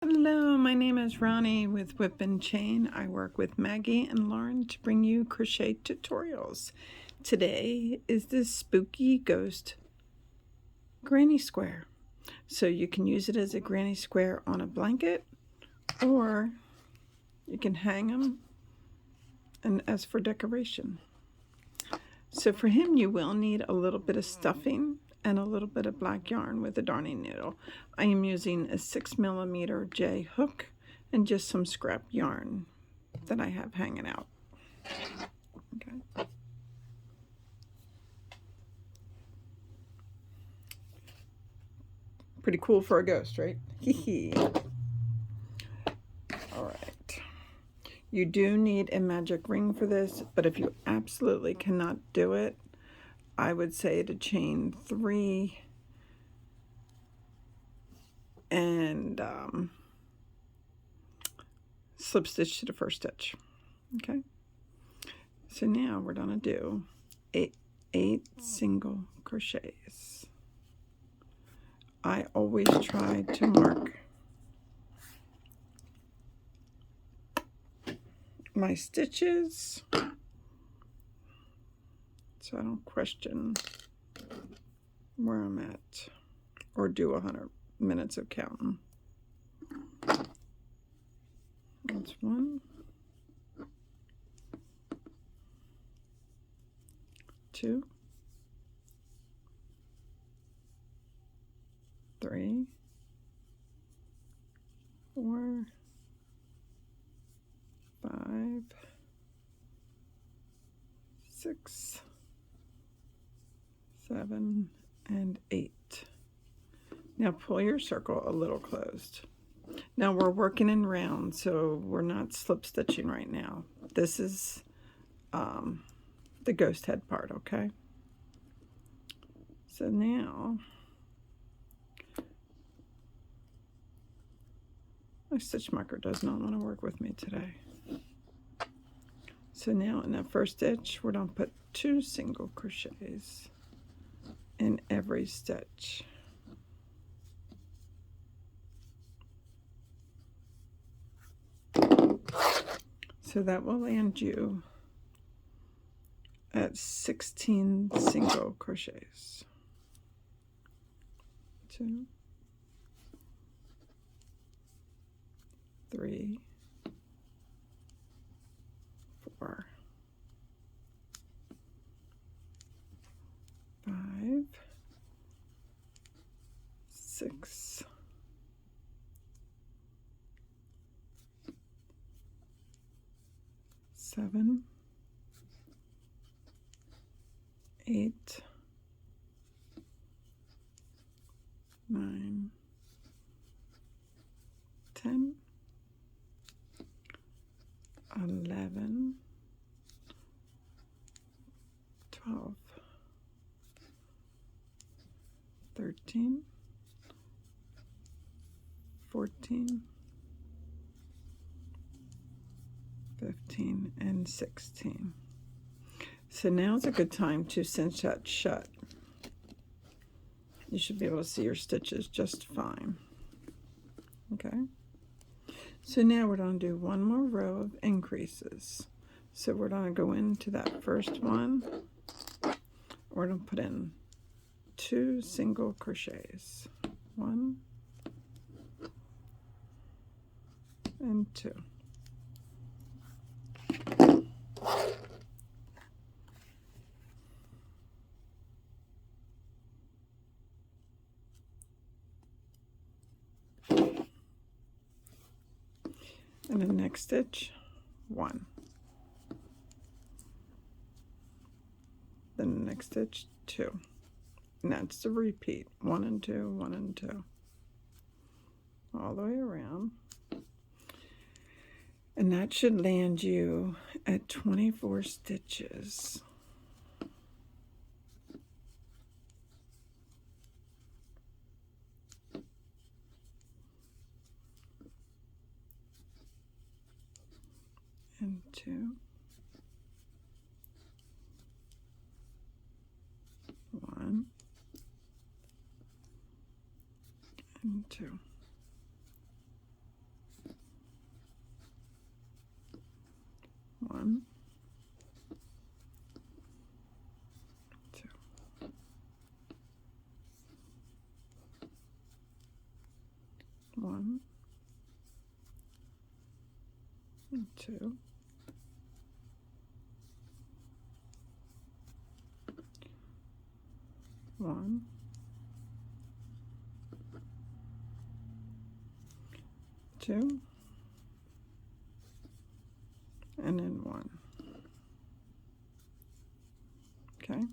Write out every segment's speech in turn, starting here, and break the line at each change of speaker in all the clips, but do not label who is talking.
Hello, my name is Ronnie with Whip and Chain. I work with Maggie and Lauren to bring you crochet tutorials. Today is this spooky ghost granny square. So you can use it as a granny square on a blanket, or you can hang them and as for decoration. So for him you will need a little bit of stuffing and a little bit of black yarn with a darning needle. I am using a 6mm J hook and just some scrap yarn that I have hanging out. Okay. Pretty cool for a ghost, right? Hee. All right. You do need a magic ring for this, but if you absolutely cannot do it, I would say to chain 3 and slip stitch to the first stitch. Okay. So now we're gonna do eight single crochets. I always try to mark my stitches so I don't question where I'm at or do 100 minutes of counting. That's 1, 2, 3, 4, 5, 6, 7, and 8. Now pull your circle a little closed. Now we're working in rounds, so we're not slip stitching right now. This is the ghost head part, okay? So now my stitch marker does not want to work with me today. So now in that first stitch, we're going to put 2 single crochets in every stitch. So that will land you at 16 single crochets. 2, 3, 4, 5, 6, 7, 8, 9, 10, 11, 12, 13, 14, 15, and 16. So now is a good time to cinch that shut. You should be able to see your stitches just fine. Okay. So now we're going to do one more row of increases. So we're going to go into that first one. We're going to put in 2 single crochets. 1 and 2. And the next stitch, 1. Then the next stitch, 2. And that's the repeat, 1 and 2, 1 and 2. All the way around. And that should land you at 24 stitches. And 2, 1, and 2. 2, 1, 2, and then 1. Okay.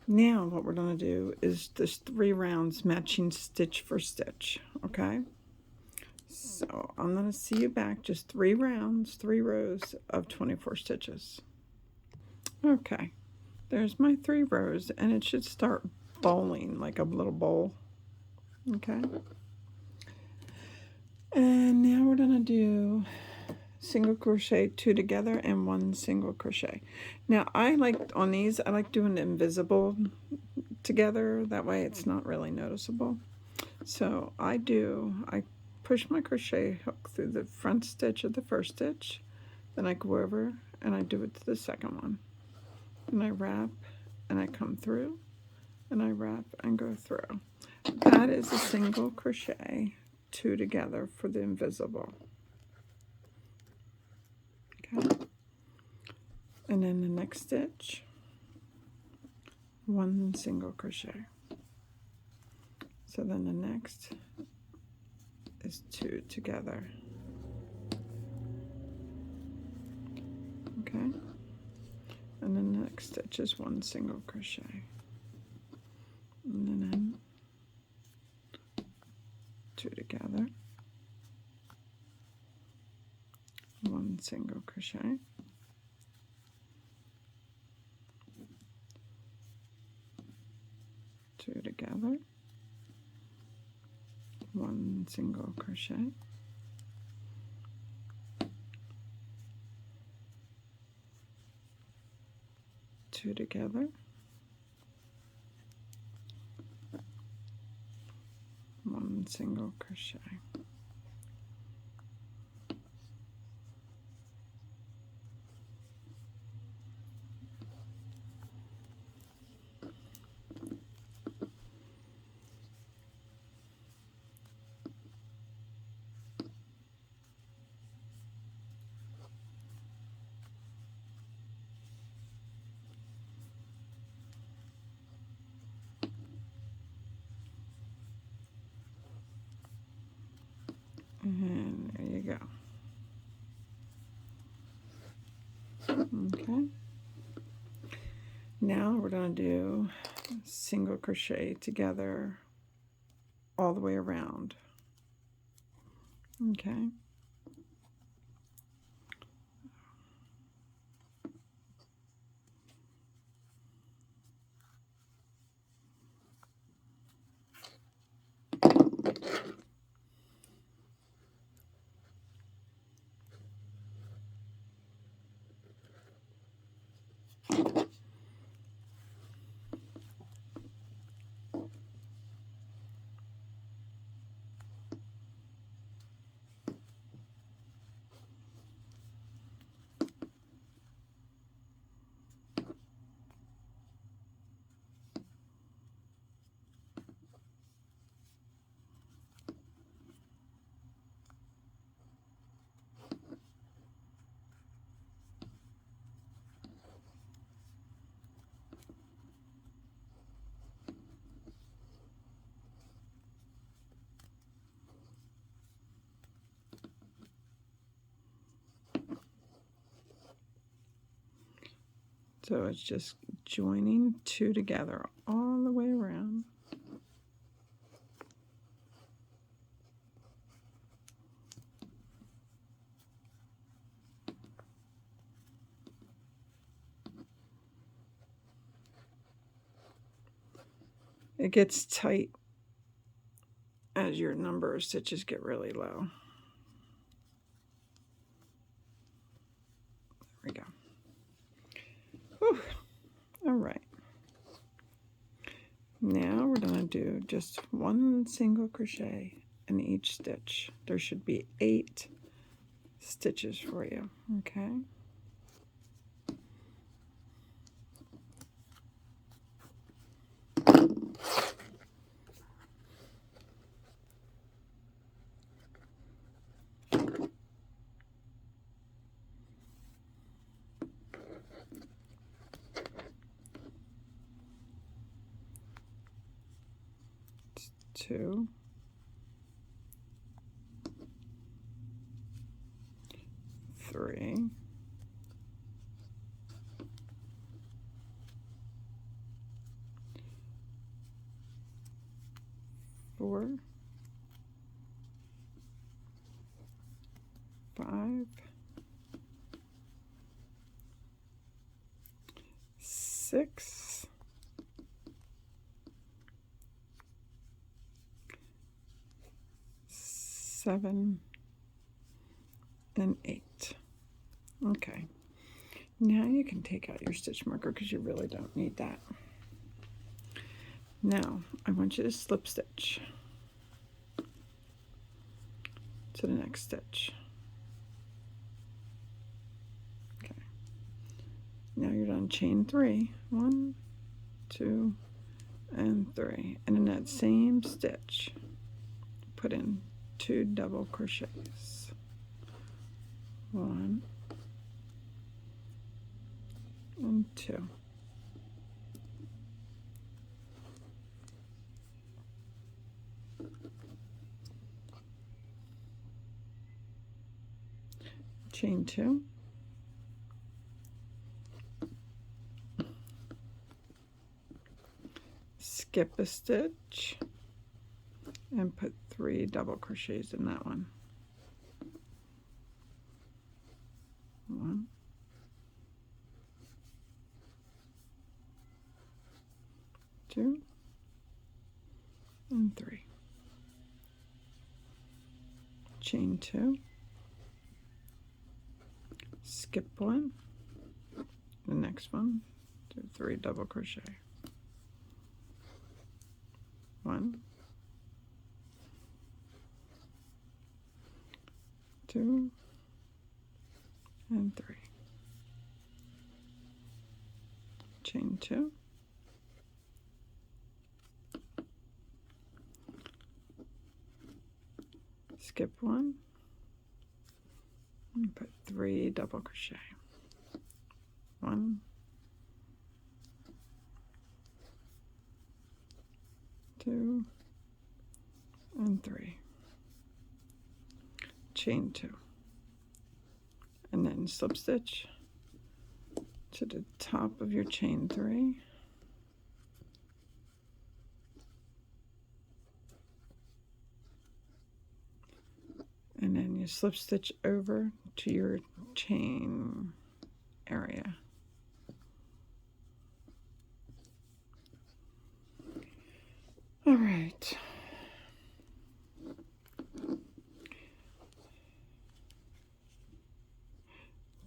Now what we're going to do is this 3 rounds matching stitch for stitch. Okay. So I'm going to see you back just 3 rounds, 3 rows of 24 stitches. Okay. There's my 3 rows, and it should start bowling like a little bowl. Okay. And now we're going to do single crochet 2 together and 1 single crochet. Now I like on these, I like doing the invisible together, that way it's not really noticeable. So I push my crochet hook through the front stitch of the first stitch, then I go over and I do it to the second one, and I wrap and I come through and I wrap and go through. That is a single crochet 2 together for the invisible. Okay. And then the next stitch, 1 single crochet. So then the next is 2 together. Okay. And then the next stitch is 1 single crochet. And then 2 together, 1 single crochet, 2 together, 1 single crochet, 2 together, 1 single crochet. And there you go. Okay. Now we're going to do single crochet together all the way around. Okay. So it's just joining 2 together all the way around. It gets tight as your number of stitches get really low. There we go. Whew. All right. Now we're going to do just 1 single crochet in each stitch. There should be 8 stitches for you. Okay. 2, 3, 4, 5, 6, 7, and 8. Okay, now you can take out your stitch marker because you really don't need that. Now I want you to slip stitch to the next stitch. Okay, now you're done. Chain 3, 1, 2, and 3, and in that same stitch put in 2 double crochets. 1 and 2. Chain 2, skip a stitch, and put 3 double crochets in that one. 1, 2, and 3. Chain 2, skip 1, the next one, do 3 double crochet. 1, 2, and 3. Chain 2, skip 1, and put 3 double crochet. 1, 2, and 3. Chain 2, and then slip stitch to the top of your chain 3, and then you slip stitch over to your chain area. All right.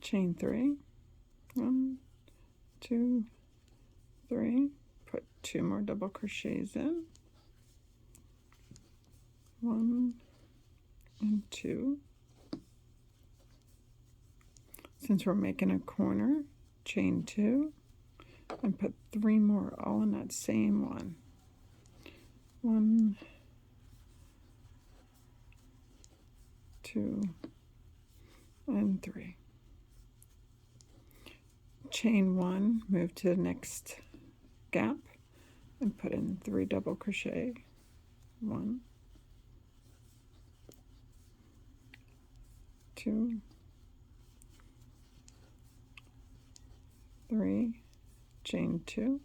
Chain 3, 1, 2, 3, put 2 more double crochets in, 1 and 2. Since we're making a corner, chain 2, and put 3 more all in that same one. 1, 2, and 3. Chain 1, move to the next gap and put in 3 double crochet. 1, 2, 3, chain 2,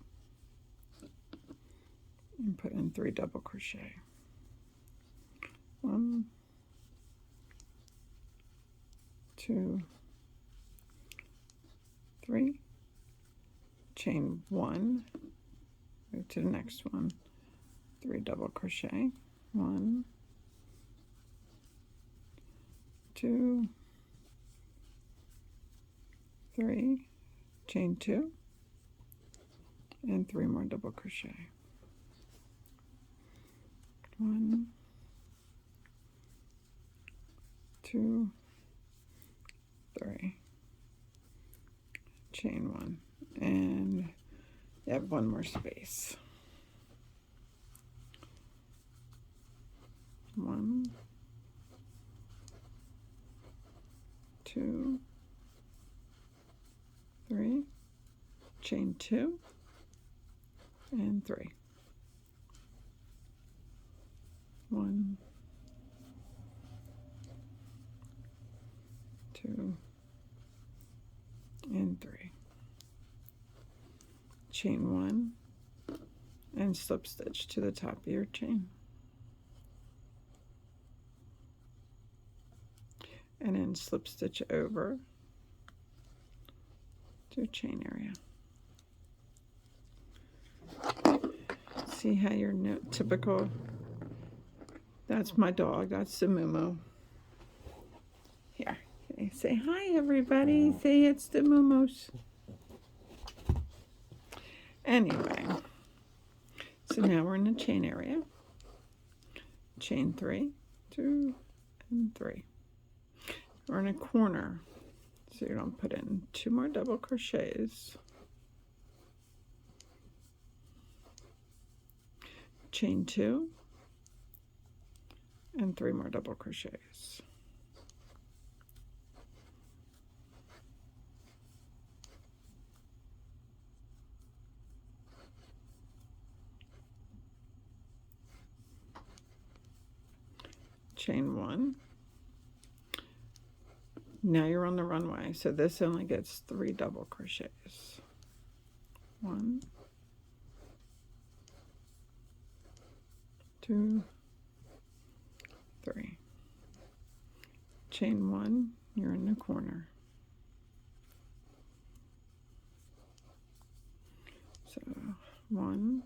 and put in 3 double crochet. 1, 2, 3, chain 1, move to the next one, 3 double crochet. 1, 2, 3, chain 2, and 3 more double crochet. 1, 2, 3, chain 1, and you have 1 more space. 1, 2, 3, chain 2, and 3. 1, 2, and 3. Chain 1 and slip stitch to the top of your chain. And then slip stitch over to chain area. See how your typical, that's my dog, that's the Mumu. Here, okay, say hi everybody, say it's the Mumos. Anyway, so now we're in the chain area. Chain 3, 2, and 3. We're in a corner, so you're going to put in 2 more double crochets, chain 2, and 3 more double crochets. Chain 1. Now you're on the runway, so this only gets 3 double crochets. 1, 2, 3. Chain 1, you're in the corner. So 1,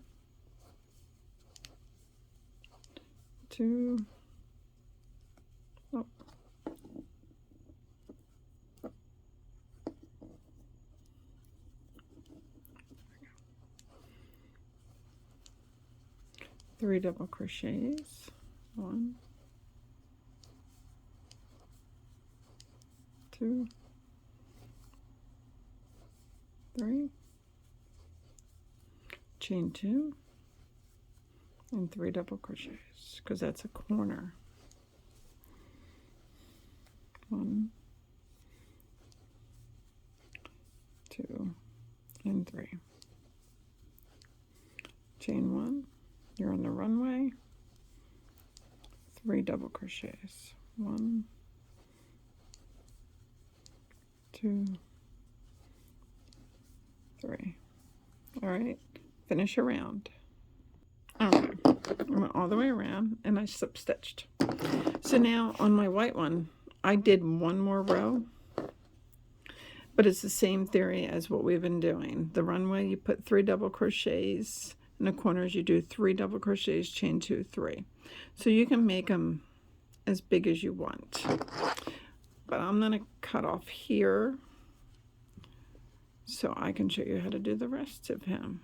2, oh, 3 double crochets. 1, 2, 3. Chain 2 and 3 double crochets, because that's a corner. 1, 2, and 3. Chain 1, you're on the runway. 3 double crochets. 1, 2, 3. All right, finish around. Okay, I went all the way around and I slip stitched. So now on my white one, I did 1 more row, but it's the same theory as what we've been doing. The runway, you put 3 double crochets. In the corners, you do 3 double crochets, chain 2, 3. So you can make them as big as you want. But I'm going to cut off here so I can show you how to do the rest of him.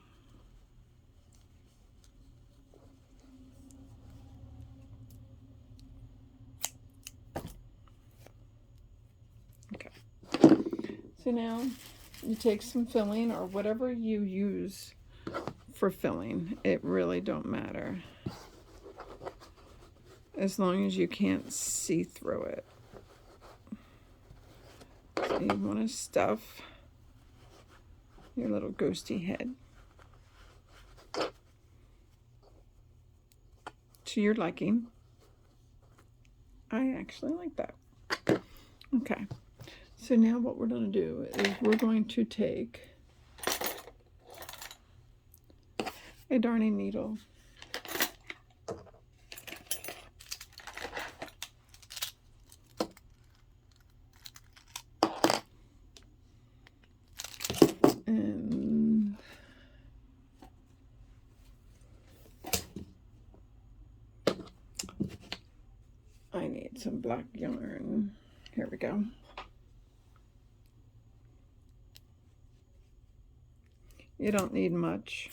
Okay. So now you take some filling or whatever you use for filling. It really don't matter, as long as you can't see through it. So you want to stuff your little ghosty head to your liking. I actually like that. Okay, so now what we're going to do is we're going to take a darning needle and I need some black yarn. Here we go. You don't need much.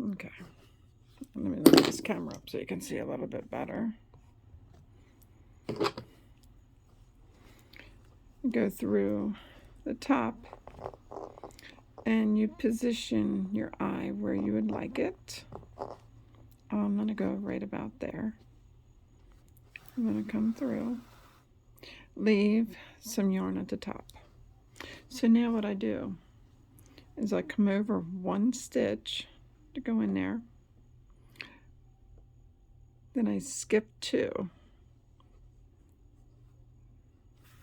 Okay, let me move this camera up so you can see a little bit better. Go through the top and you position your eye where you would like it. I'm going to go right about there. I'm going to come through leave some yarn at the top. So now what I do is I come over one stitch to go in there, then I skip 2,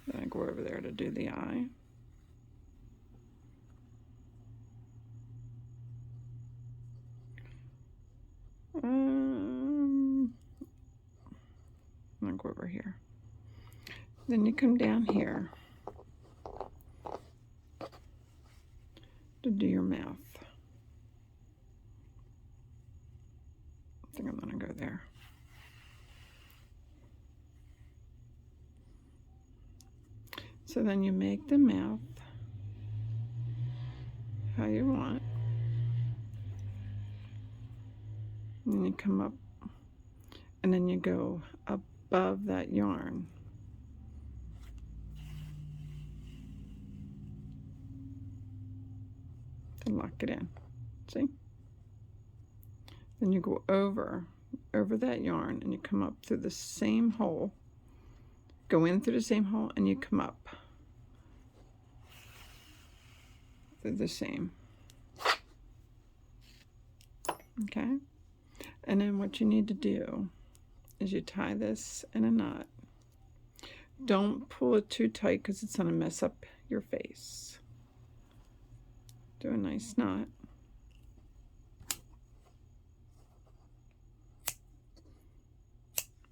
then I go over there to do the eye, I'll go over here, then you come down here to do your mouth. I think I'm gonna go there. So then you make the mouth how you want. And then you come up and then you go above that yarn. To lock it in. See? Then you go over that yarn and you come up through the same hole. Go in through the same hole and you come up through the same. Okay? And then what you need to do is you tie this in a knot. Don't pull it too tight because it's going to mess up your face. Do a nice knot.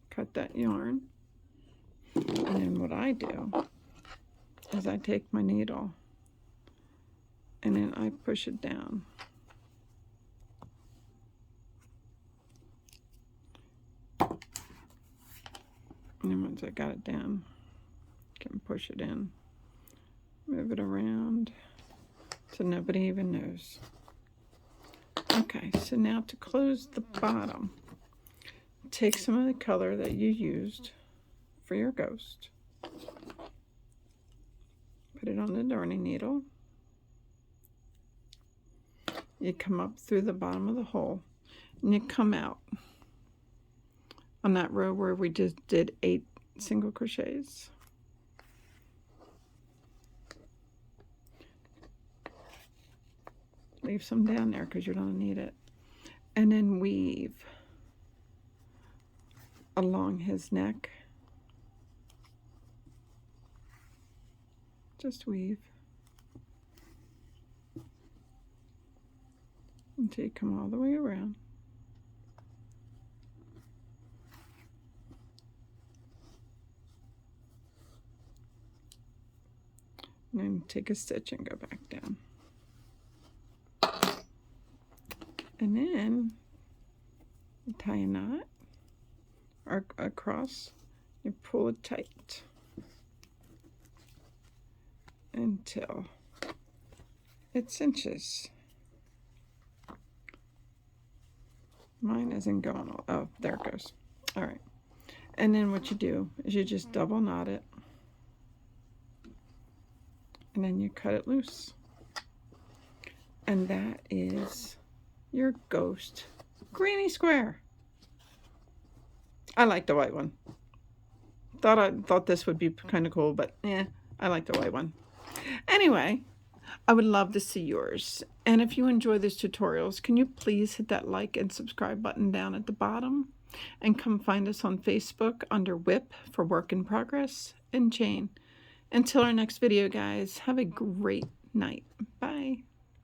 Cut that yarn. And then what I do is I take my needle and then I push it down. And then once I got it down, I can push it in, move it around so nobody even knows. Okay, so now to close the bottom, take some of the color that you used for your ghost, put it on the darning needle, you come up through the bottom of the hole, and you come out on that row where we just did 8 single crochets. Leave some down there because you're going to need it. And then weave along his neck. Just weave until you come all the way around. And then take a stitch and go back down. And then you tie a knot or across, you pull it tight until it cinches. Mine isn't going all, oh, there it goes. All right. And then what you do is you just double knot it and then you cut it loose. And that is your ghost granny square. I like the white one. Thought this would be kind of cool, but yeah, I like the white one. Anyway, I would love to see yours. And if you enjoy these tutorials, can you please hit that like and subscribe button down at the bottom? And come find us on Facebook under WIP for Work in Progress and Chain. Until our next video, guys, have a great night. Bye.